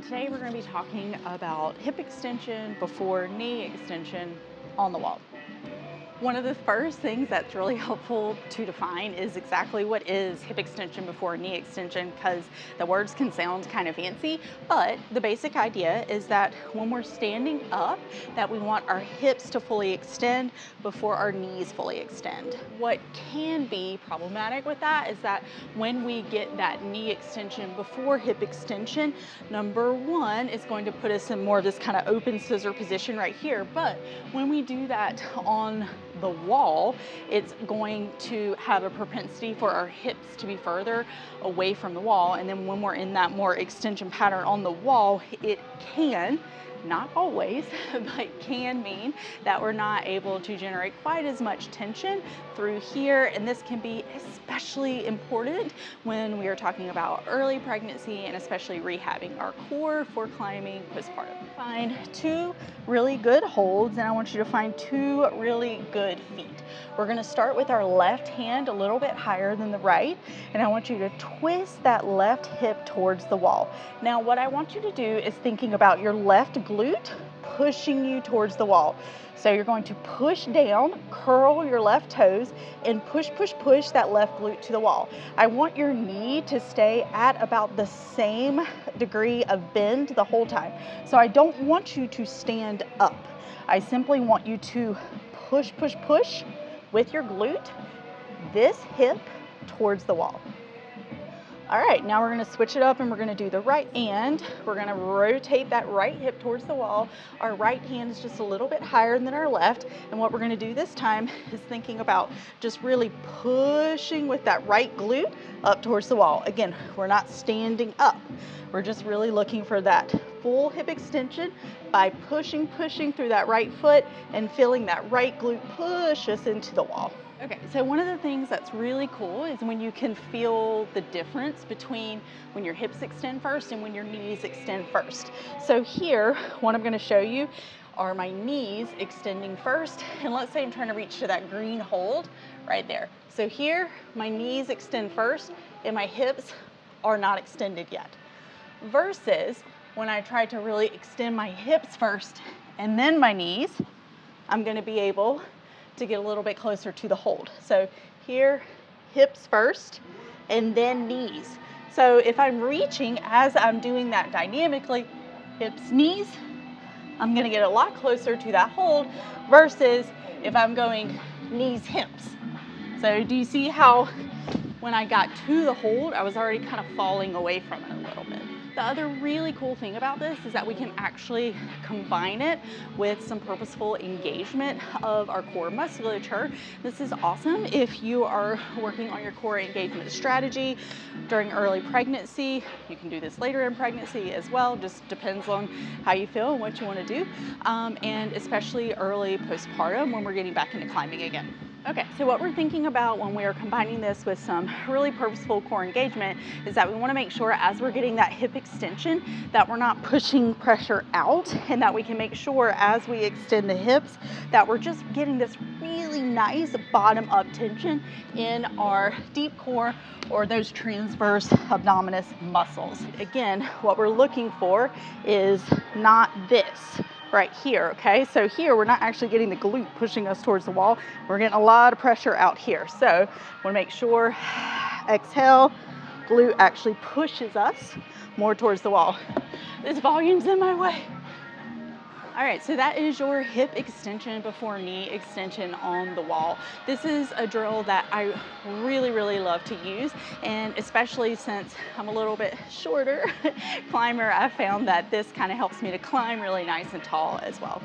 Today we're going to be talking about hip extension before knee extension on the wall. One of the first things that's really helpful to define is exactly what is hip extension before knee extension, because the words can sound kind of fancy, but the basic idea is that when we're standing up, that we want our hips to fully extend before our knees fully extend. What can be problematic with that is that when we get that knee extension before hip extension, number one is going to put us in more of this kind of open scissor position right here. But when we do that on the wall, it's going to have a propensity for our hips to be further away from the wall. And then when we're in that more extension pattern on the wall, it can, not always, but can mean that we're not able to generate quite as much tension through here. And this can be especially important when we are talking about early pregnancy and especially rehabbing our core for climbing postpartum. Find two really good holds, and I want you to find two really good feet. We're going to start with our left hand a little bit higher than the right, and I want you to twist that left hip towards the wall. Now, what I want you to do is thinking about your left glute pushing you towards the wall. So you're going to push down, curl your left toes, and push that left glute to the wall. I want your knee to stay at about the same degree of bend the whole time. So I don't want you to stand up. I simply want you to push with your glute, this hip towards the wall. All right, now we're gonna switch it up and we're gonna do the right hand. We're gonna rotate that right hip towards the wall. Our right hand is just a little bit higher than our left. And what we're gonna do this time is thinking about just really pushing with that right glute up towards the wall. Again, we're not standing up. We're just really looking for that full hip extension by pushing through that right foot and feeling that right glute push us into the wall. Okay, so one of the things that's really cool is when you can feel the difference between when your hips extend first and when your knees extend first. So here, what I'm gonna show you are my knees extending first. And let's say I'm trying to reach to that green hold right there. So here, my knees extend first and my hips are not extended yet. Versus when I try to really extend my hips first and then my knees, I'm gonna be able to get a little bit closer to the hold. So here, hips first and then knees. So if I'm reaching as I'm doing that dynamically, hips, knees, I'm gonna get a lot closer to that hold versus if I'm going knees, hips. So do you see how when I got to the hold, I was already kind of falling away from it a little bit? The other really cool thing about this is that we can actually combine it with some purposeful engagement of our core musculature. This is awesome if you are working on your core engagement strategy during early pregnancy. You can do this later in pregnancy as well, just depends on how you feel and what you want to do, and especially early postpartum when we're getting back into climbing again. Okay, so what we're thinking about when we are combining this with some really purposeful core engagement is that we want to make sure as we're getting that hip extension that we're not pushing pressure out, and that we can make sure as we extend the hips that we're just getting this really nice bottom up tension in our deep core or those transverse abdominis muscles. Again, what we're looking for is not this right here, okay? So here, we're not actually getting the glute pushing us towards the wall. We're getting a lot of pressure out here. So we'll make sure, exhale, glute actually pushes us more towards the wall. This volume's in my way. All right, so that is your hip extension before knee extension on the wall. This is a drill that I really love to use, and especially since I'm a little bit shorter climber, I found that this kind of helps me to climb really nice and tall as well.